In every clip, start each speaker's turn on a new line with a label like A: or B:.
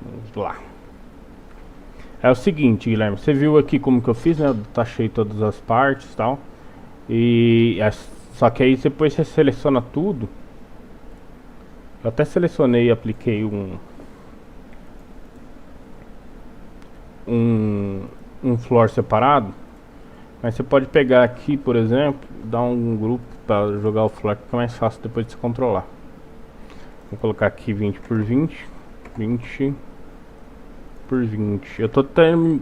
A: Vamos lá. É o seguinte, Guilherme, você viu aqui como que eu fiz, né? Eu taxei todas as partes e tal. Só que aí depois você seleciona tudo. Eu até selecionei e apliquei um floor separado. Mas você pode pegar aqui, por exemplo, dar um grupo para jogar o floor, que fica mais fácil depois de se controlar. Vou colocar aqui 20 por 20, 20 por 20. Eu tô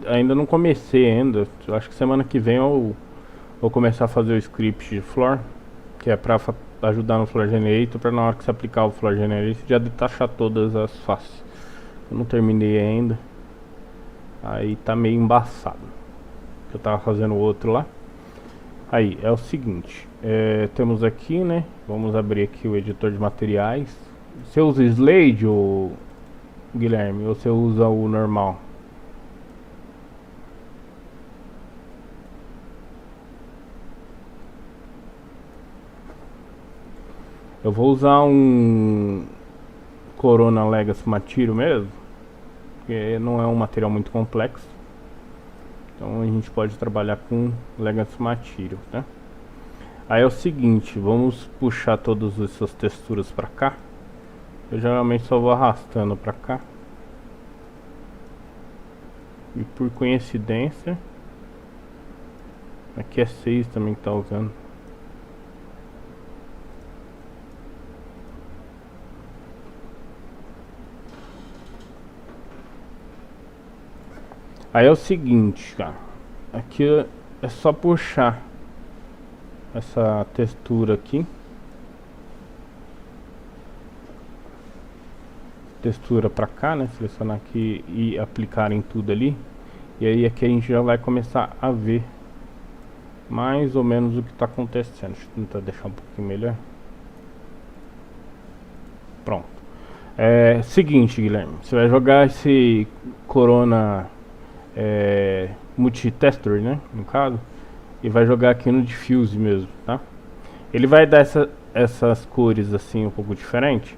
A: ainda não comecei ainda. Eu acho que semana que vem eu vou começar a fazer o script de floor, que é para ajudar no Floor Generator, para na hora que você aplicar o Floor Generator já detachar todas as faces. Eu não terminei ainda. Aí tá meio embaçado. Eu tava fazendo outro lá. Aí, é o seguinte, temos aqui, né? Vamos abrir aqui o editor de materiais. Você usa Slade, ou Guilherme, ou você usa o normal? Eu vou usar um Corona Legacy Material mesmo, porque não é um material muito complexo. Então a gente pode trabalhar com Legacy Material, né? Aí é o seguinte, vamos puxar todas essas texturas pra cá. Eu geralmente só vou arrastando pra cá. E por coincidência, aqui é 6 também que tá usando. Aí é o seguinte, cara. Aqui é só puxar essa textura aqui. Textura pra cá, né? Selecionar aqui e aplicar em tudo ali. E aí aqui a gente já vai começar a ver mais ou menos o que está acontecendo. Deixa eu tentar deixar um pouquinho melhor. Pronto. Seguinte, Guilherme, você vai jogar esse Corona Multitexture, né, no caso, e vai jogar aqui no Diffuse mesmo, tá? Ele vai dar essas cores assim um pouco diferente,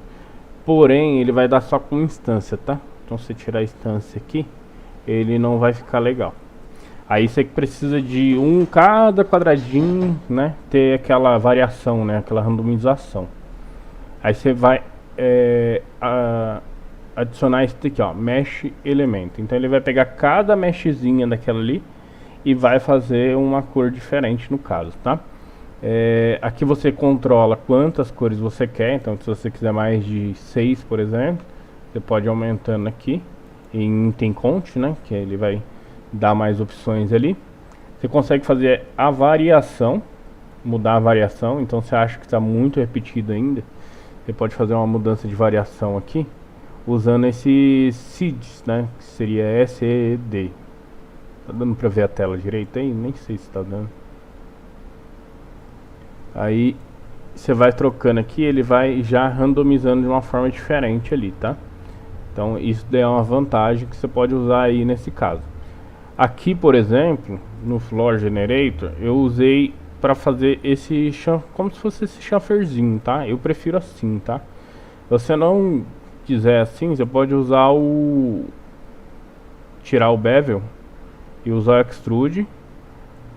A: porém ele vai dar só com instância, tá? Então se tirar a instância aqui, ele não vai ficar legal. Aí você precisa de cada quadradinho, né, ter aquela variação, né, aquela randomização. Aí você vai adicionar esse aqui, ó, mesh elemento. Então ele vai pegar cada meshzinha daquela ali e vai fazer uma cor diferente no caso, tá? Aqui você controla quantas cores você quer. Então se você quiser mais de 6, por exemplo, você pode ir aumentando aqui em item count, né, que ele vai dar mais opções ali. Você consegue fazer a variação, mudar a variação. Então você acha que está muito repetido ainda, você pode fazer uma mudança de variação aqui usando esses seeds, né, que seria SED. Tá dando pra ver a tela direito aí? Nem sei se tá dando. Aí você vai trocando aqui, ele vai já randomizando de uma forma diferente ali, tá? Então isso daí é uma vantagem que você pode usar aí nesse caso. Aqui, por exemplo, no Floor Generator, eu usei para fazer esse como se fosse esse chanferzinho, tá? Eu prefiro assim, tá? Se você não quiser assim, você pode usar tirar o bevel e usar o extrude.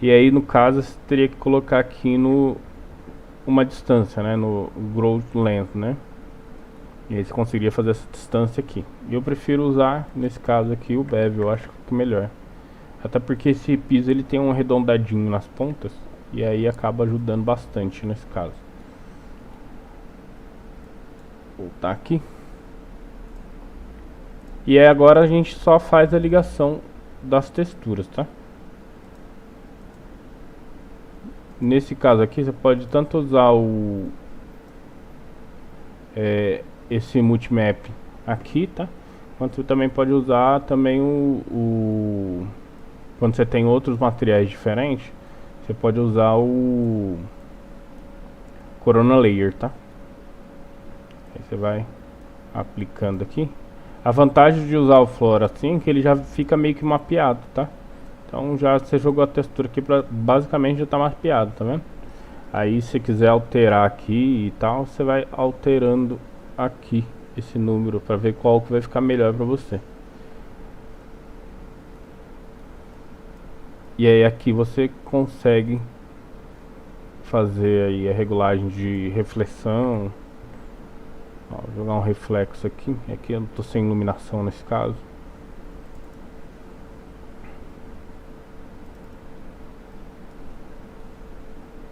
A: E aí no caso você teria que colocar aqui uma distância, né, no growth length, né? E aí você conseguiria fazer essa distância aqui. E eu prefiro usar nesse caso aqui o bevel, eu acho que fica melhor. Até porque esse piso ele tem um arredondadinho nas pontas e aí acaba ajudando bastante nesse caso. Vou voltar aqui. E aí agora a gente só faz a ligação das texturas, tá? Nesse caso aqui você pode tanto usar esse multimap aqui, tá? Quanto você também pode usar também quando você tem outros materiais diferentes, você pode usar o Corona Layer, tá? Aí você vai aplicando aqui. A vantagem de usar o Floor assim é que ele já fica meio que mapeado, tá? Então já você jogou a textura aqui pra basicamente já tá mapeado, tá vendo? Aí se você quiser alterar aqui e tal, você vai alterando aqui esse número para ver qual que vai ficar melhor para você. E aí aqui você consegue fazer aí a regulagem de reflexão. Ó, vou jogar um reflexo aqui. Aqui eu tô sem iluminação nesse caso.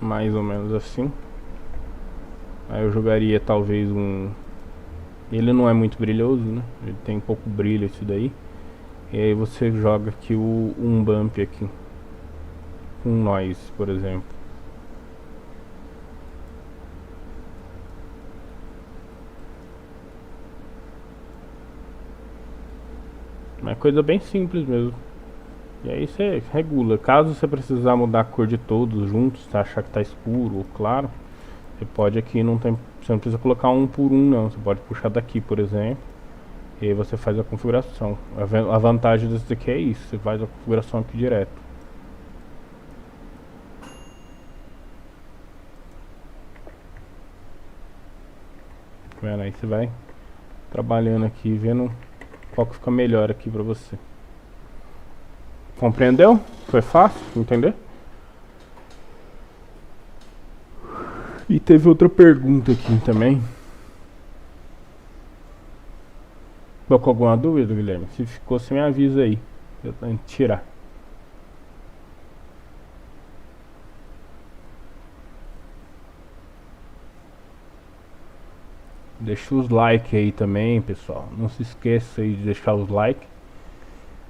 A: Mais ou menos assim. Aí eu jogaria talvez um... Ele não é muito brilhoso, né? Ele tem pouco brilho isso daí. E aí você joga aqui um bump aqui. Um noise, por exemplo. É coisa bem simples mesmo. E aí você regula. Caso você precisar mudar a cor de todos juntos, você achar que tá escuro ou claro, você pode aqui, não tem, você não precisa colocar um por um não. Você pode puxar daqui, por exemplo. E aí você faz a configuração. A vantagem desse daqui é isso, você faz a configuração aqui direto. Tá vendo? Aí você vai trabalhando aqui, vendo qual que fica melhor aqui pra você. Compreendeu? Foi fácil, entender? E teve outra pergunta aqui também. Ficou com alguma dúvida, Guilherme? Se ficou, você me avisa aí. Eu tenho que tirar. Deixa os likes aí também, pessoal. Não se esqueça aí de deixar os likes.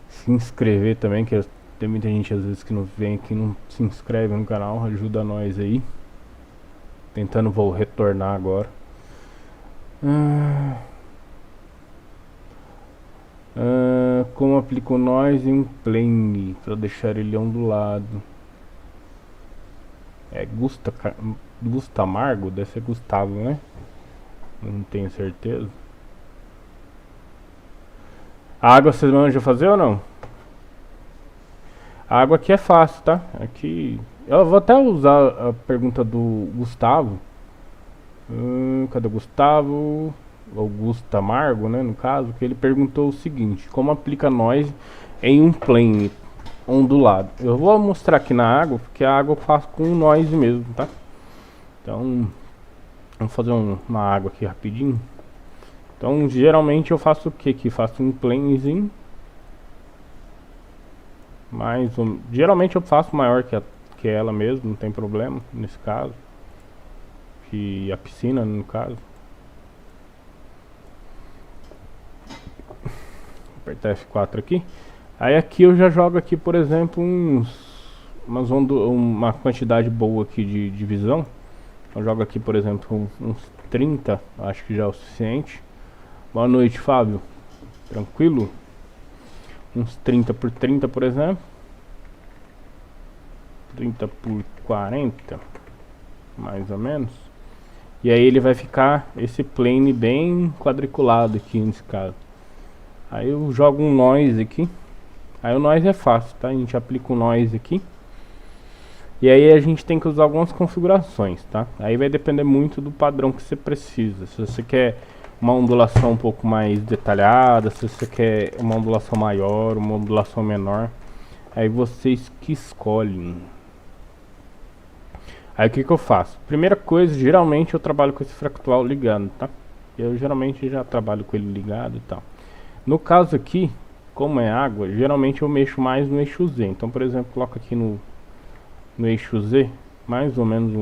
A: Se inscrever também, que tem muita gente às vezes que não vem aqui, não se inscreve no canal. Ajuda nós aí. Tentando vou retornar agora. Como aplico o noise em um plane para deixar ele ondulado? É Gustamargo? Deve ser Gustavo, né? Não tenho certeza. A água vocês manjam fazer ou não? A água aqui é fácil, tá? Aqui eu vou até usar a pergunta do Gustavo. Cadê o Gustavo? Augusto Amargo, né, no caso, que ele perguntou o seguinte: como aplica noise em um plane ondulado? Eu vou mostrar aqui na água, porque a água eu faço com noise mesmo, tá? Então, vamos fazer uma água aqui rapidinho. Então, geralmente eu faço o que aqui? Faço um planezinho. Geralmente eu faço maior que ela mesmo, não tem problema nesse caso. Que a piscina, no caso. Apertar F4 aqui. Aí aqui eu já jogo aqui, por exemplo, uma quantidade boa aqui de divisão. Eu jogo aqui, por exemplo, uns 30, acho que já é o suficiente. Boa noite, Fábio. Tranquilo? Uns 30 por 30, por exemplo. 30 por 40, mais ou menos. E aí ele vai ficar esse plane bem quadriculado aqui nesse caso. Aí eu jogo um noise aqui. Aí o noise é fácil, tá? A gente aplica o noise aqui. E aí a gente tem que usar algumas configurações, tá? Aí vai depender muito do padrão que você precisa. Se você quer uma ondulação um pouco mais detalhada, se você quer uma ondulação maior, uma ondulação menor, aí vocês que escolhem. Aí o que eu faço? Primeira coisa, geralmente eu trabalho com esse fractal ligado, tá? Eu geralmente já trabalho com ele ligado e tal. No caso aqui, como é água, geralmente eu mexo mais no eixo Z. Então, por exemplo, coloco aqui no eixo Z, mais ou menos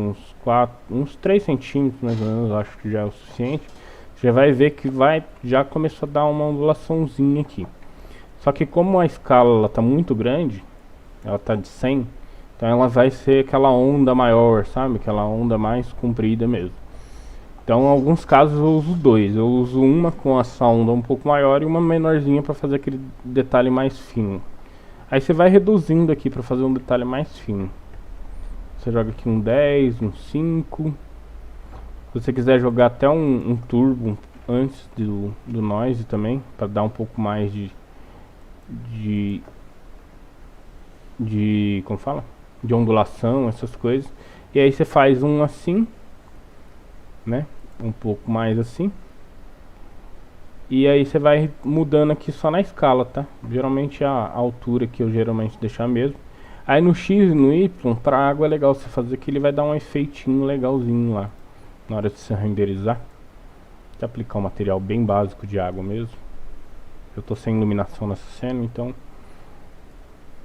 A: uns 3 centímetros, mais ou menos, acho que já é o suficiente. Você vai ver que já começou a dar uma ondulaçãozinha aqui. Só que como a escala ela tá muito grande, ela tá de 100, então ela vai ser aquela onda maior, sabe? Aquela onda mais comprida mesmo. Então, em alguns casos eu uso dois. Eu uso uma com essa onda um pouco maior e uma menorzinha para fazer aquele detalhe mais fino. Aí você vai reduzindo aqui para fazer um detalhe mais fino. Você joga aqui um 10, um 5. Se você quiser jogar até um turbo antes do noise também, para dar um pouco mais como fala? De ondulação, essas coisas. E aí você faz um assim, né? Um pouco mais assim. E aí você vai mudando aqui só na escala, tá? Geralmente a altura que eu geralmente deixar mesmo. Aí no X e no Y, pra água é legal você fazer que ele vai dar um efeitinho legalzinho lá na hora de você renderizar. Vou aplicar um material bem básico de água mesmo. Eu tô sem iluminação nessa cena, então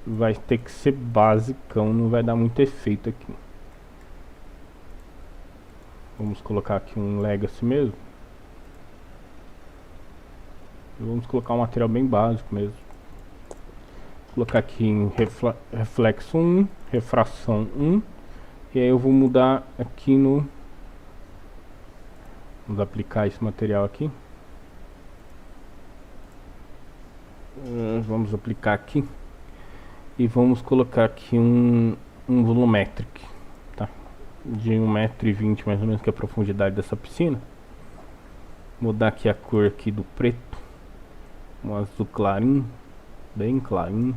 A: vai ter que ser basicão, não vai dar muito efeito aqui. Vamos colocar aqui um Legacy mesmo. E vamos colocar um material bem básico mesmo. Vou colocar aqui em reflexo 1, refração 1. E aí eu vou mudar aqui no... Vamos aplicar esse material aqui. Vamos aplicar aqui. E vamos colocar aqui um volumetric, tá? De 1,20 m mais ou menos, que é a profundidade dessa piscina. Mudar aqui a cor aqui do preto. Um azul clarinho, bem clarinho.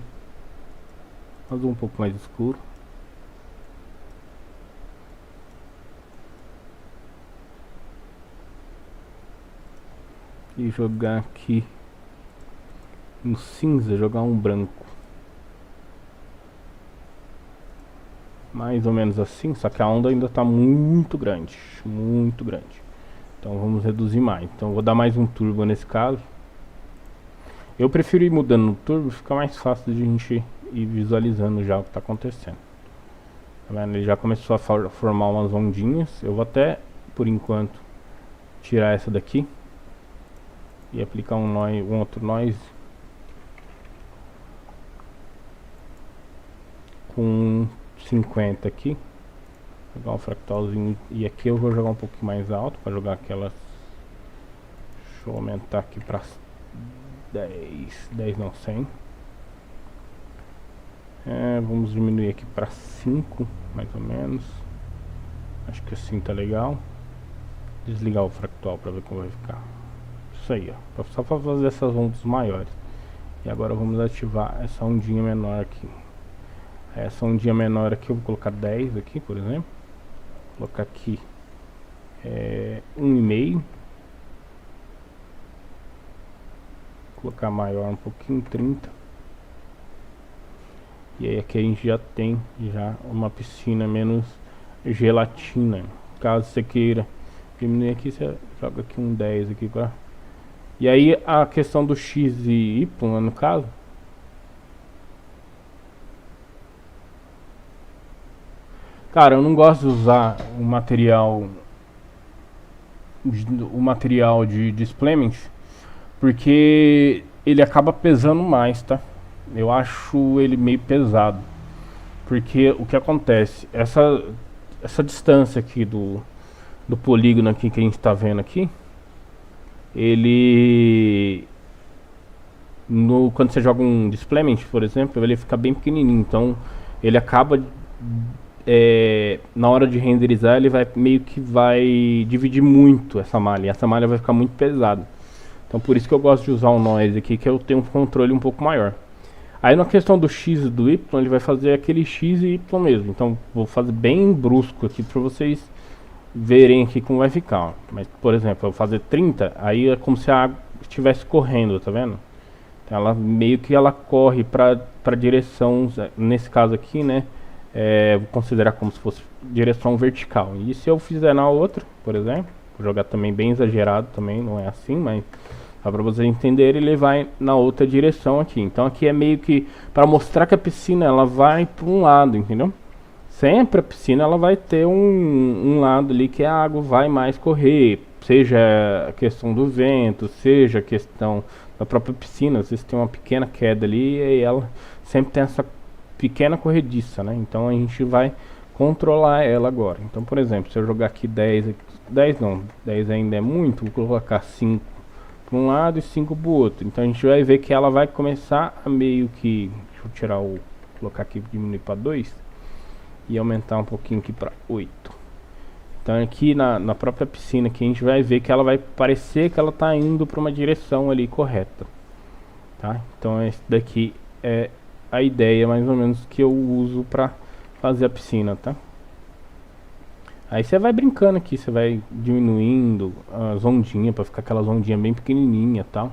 A: Azul um pouco mais escuro. E jogar aqui no cinza, jogar um branco. Mais ou menos assim, só que a onda ainda está muito grande, muito grande. Então vamos reduzir mais. Então vou dar mais um turbo nesse caso. Eu prefiro ir mudando no turbo, fica mais fácil de a gente ir visualizando já o que está acontecendo. Tá vendo? Ele já começou a formar umas ondinhas. Eu vou até, por enquanto, tirar essa daqui e aplicar um outro noise com 50 aqui. Jogar um fractalzinho, e aqui eu vou jogar um pouquinho mais alto para jogar aquelas. Deixa eu aumentar aqui para 10 não, 100. Vamos diminuir aqui para 5 mais ou menos. Acho que assim tá legal. Desligar o fractal para ver como vai ficar. Isso aí, ó, só para fazer essas ondas maiores. E agora vamos ativar essa ondinha menor aqui. Essa ondinha menor aqui eu vou colocar 10 aqui, por exemplo. Vou colocar aqui 1,5. Colocar maior um pouquinho, 30. E aí aqui a gente já tem uma piscina menos gelatina. Caso você queira diminuir aqui, você joga aqui um 10 aqui pra... E aí a questão do X e Y, no caso, cara, eu não gosto de usar o material de displayment, porque ele acaba pesando mais, tá? Eu acho ele meio pesado, porque o que acontece, essa distância aqui do polígono aqui que a gente está vendo aqui, ele quando você joga um displayment, por exemplo, ele fica bem pequenininho, então ele acaba na hora de renderizar, ele vai meio que vai dividir muito essa malha, e essa malha vai ficar muito pesada. Então por isso que eu gosto de usar o noise aqui, que eu tenho um controle um pouco maior. Aí na questão do X e do Y, ele vai fazer aquele X e Y mesmo. Então vou fazer bem brusco aqui para vocês verem aqui como vai ficar, ó. Mas por exemplo, eu vou fazer 30, aí é como se a água estivesse correndo, tá vendo? Então ela meio que ela corre para direção, nesse caso aqui, né? Vou considerar como se fosse direção vertical. E se eu fizer na outra, por exemplo, vou jogar também bem exagerado, também não é assim, mas só para vocês entenderem, ele vai na outra direção aqui. Então aqui é meio que para mostrar que a piscina ela vai para um lado, entendeu? Sempre a piscina ela vai ter um lado ali que a água vai mais correr, seja a questão do vento, seja a questão da própria piscina. Às vezes tem uma pequena queda ali e ela sempre tem essa pequena corrediça, né? Então a gente vai controlar ela agora. Então, por exemplo, se eu jogar aqui 10 não, 10 ainda é muito, vou colocar 5 para um lado e 5 para o outro. Então a gente vai ver que ela vai começar a meio que, deixa eu tirar colocar aqui, diminuir para 2 e aumentar um pouquinho aqui para 8. Então aqui na própria piscina aqui a gente vai ver que ela vai parecer que ela está indo para uma direção ali correta, tá? Então esse daqui é a ideia mais ou menos que eu uso para fazer a piscina, tá? Aí você vai brincando aqui, você vai diminuindo as ondinhas para ficar aquelas ondinhas bem pequenininha, tal.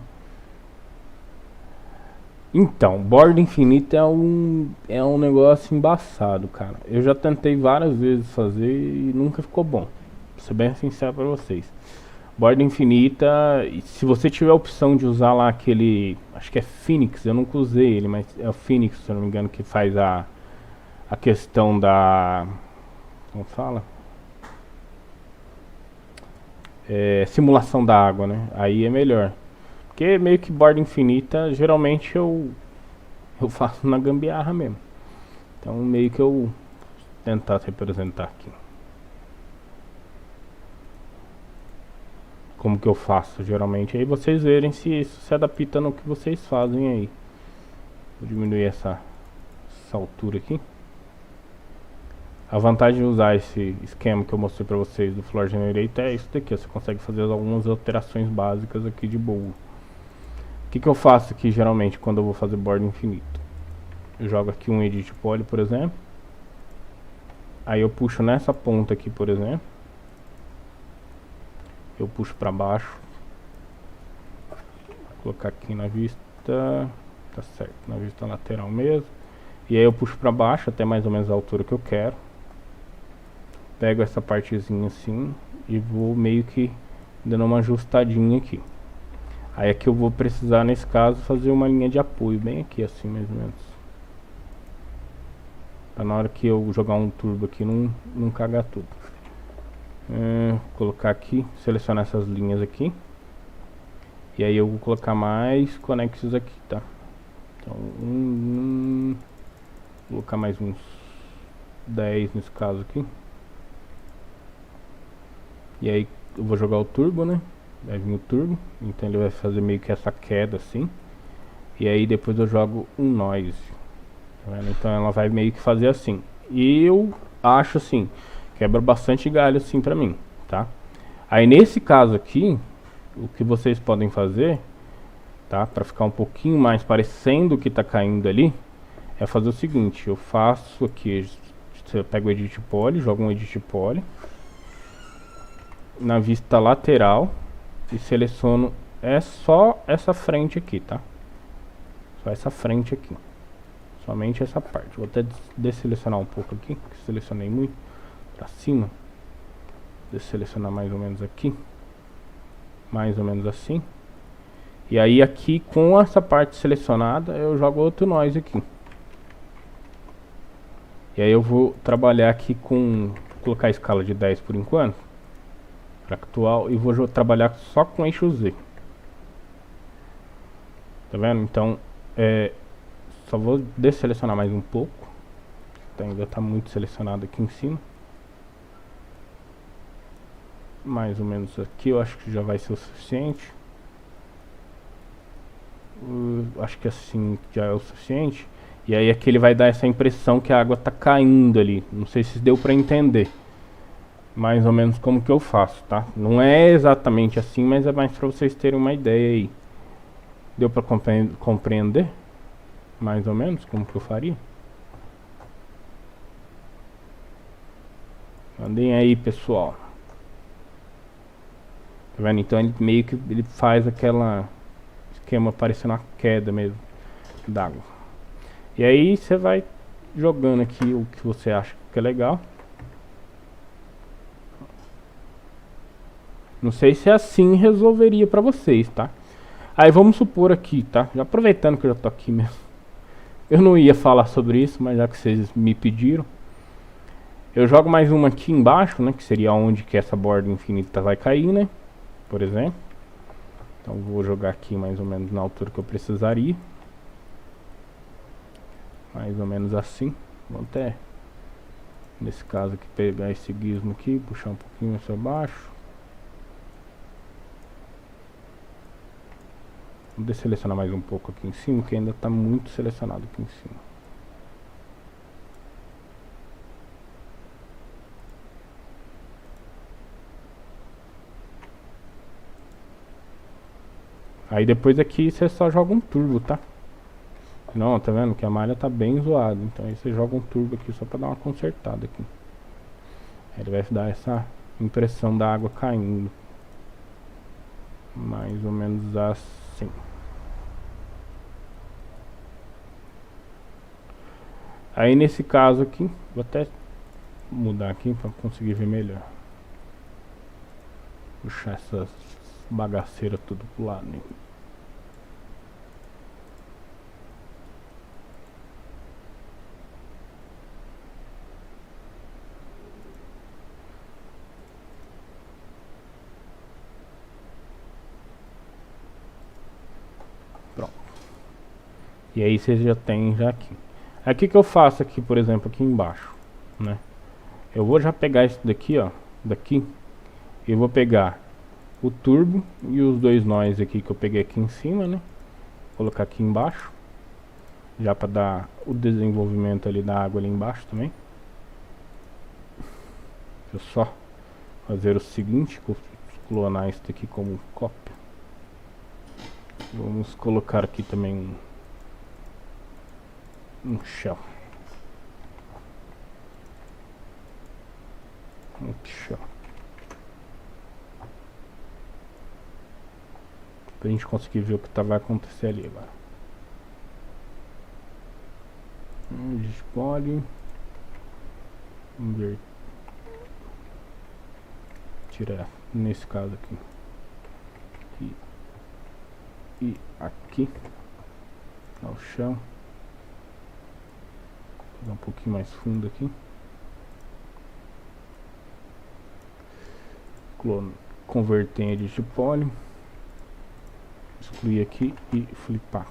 A: Então, borda infinita é um negócio embaçado, cara. Eu já tentei várias vezes fazer e nunca ficou bom. Vou ser bem sincero pra vocês. Borda infinita, se você tiver a opção de usar lá aquele, acho que é Phoenix, eu nunca usei ele, mas é o Phoenix, se eu não me engano, que faz a questão da, como fala? Simulação da água, né? Aí é melhor. Porque meio que borda infinita, geralmente eu faço na gambiarra mesmo. Então meio que eu tentar representar aqui. Como que eu faço geralmente, aí vocês verem se isso se adapta no que vocês fazem aí. Vou diminuir essa altura aqui. A vantagem de usar esse esquema que eu mostrei pra vocês do Floor Generator é isso daqui, você consegue fazer algumas alterações básicas aqui de boa. O que eu faço aqui geralmente quando eu vou fazer borda infinito? Eu jogo aqui um Edit Poly, por exemplo. Aí eu puxo nessa ponta aqui, por exemplo. Eu puxo pra baixo. Vou colocar aqui na vista. Tá certo, na vista lateral mesmo. E aí eu puxo pra baixo até mais ou menos a altura que eu quero. Pego essa partezinha assim e vou meio que dando uma ajustadinha aqui. Aí aqui eu vou precisar, nesse caso, fazer uma linha de apoio bem aqui assim, mais ou menos. Pra na hora que eu jogar um turbo aqui não cagar tudo. Colocar aqui, selecionar essas linhas aqui. E aí eu vou colocar mais conexos aqui, tá? Então, vou colocar mais uns 10 nesse caso aqui. E aí eu vou jogar o turbo, né? Vai vir o turbo, então ele vai fazer meio que essa queda assim. E aí depois eu jogo um noise, tá vendo? Então ela vai meio que fazer assim. E eu acho assim, quebra bastante galho assim pra mim, tá? Aí nesse caso aqui, o que vocês podem fazer, tá? Pra ficar um pouquinho mais parecendo o que tá caindo ali, é fazer o seguinte, eu faço aqui, eu pego o Edit Poly, jogo um Edit Poly na vista lateral e seleciono só essa frente aqui, tá? Só essa frente aqui. Somente essa parte. Vou até desselecionar um pouco aqui, que selecionei muito pra cima. Desselecionar mais ou menos aqui. Mais ou menos assim. E aí aqui com essa parte selecionada eu jogo outro noise aqui. E aí eu vou trabalhar aqui com, colocar a escala de 10 por enquanto, fractal, e vou trabalhar só com eixo Z. Tá vendo? Então, só vou desselecionar mais um pouco. Ainda está muito selecionado aqui em cima. Mais ou menos aqui, eu acho que já vai ser o suficiente. Acho que assim já é o suficiente. E aí aqui ele vai dar essa impressão que a água está caindo ali. Não sei se deu para entender. Mais ou menos como que eu faço, tá? Não é exatamente assim, mas é mais para vocês terem uma ideia aí. Deu para compreender? Mais ou menos como que eu faria? Mandem aí, pessoal. Tá vendo? Então ele meio que ele faz aquela esquema parecendo uma queda mesmo d'água. E aí você vai jogando aqui o que você acha que é legal. Não sei se assim resolveria pra vocês, tá? Aí vamos supor aqui, tá? Já aproveitando que eu já tô aqui mesmo. Eu não ia falar sobre isso, mas já que vocês me pediram. Eu jogo mais uma aqui embaixo, né? Que seria onde que essa borda infinita vai cair, né? Por exemplo. Então vou jogar aqui mais ou menos na altura que eu precisaria. Mais ou menos assim. Vou até, nesse caso aqui, pegar esse gizmo aqui, puxar um pouquinho mais para baixo. Vou desselecionar mais um pouco aqui em cima, que ainda está muito selecionado aqui em cima. Aí depois aqui você só joga um turbo, tá? Não, tá vendo que a malha tá bem zoada. Então aí você joga um turbo aqui só pra dar uma consertada aqui. Aí ele vai dar essa impressão da água caindo. Mais ou menos assim. Aí nesse caso aqui, vou até mudar aqui para conseguir ver melhor. Puxar essas bagaceiras tudo pro lado, né? Pronto. E aí vocês já tem já aqui. Aqui que eu faço aqui, por exemplo, aqui embaixo, né? Eu vou já pegar isso daqui, ó, daqui. E vou pegar o turbo e os dois nós aqui que eu peguei aqui em cima, né? Colocar aqui embaixo, já para dar o desenvolvimento ali da água ali embaixo também. Eu só fazer o seguinte, clonar isso daqui como cópia. Vamos colocar aqui também um shell. Um shell. Pra gente conseguir ver o que vai acontecer ali agora. A gente pode tirar nesse caso aqui e aqui ao chão, pegar um pouquinho mais fundo aqui, converter em edit poly, excluir aqui e flipar.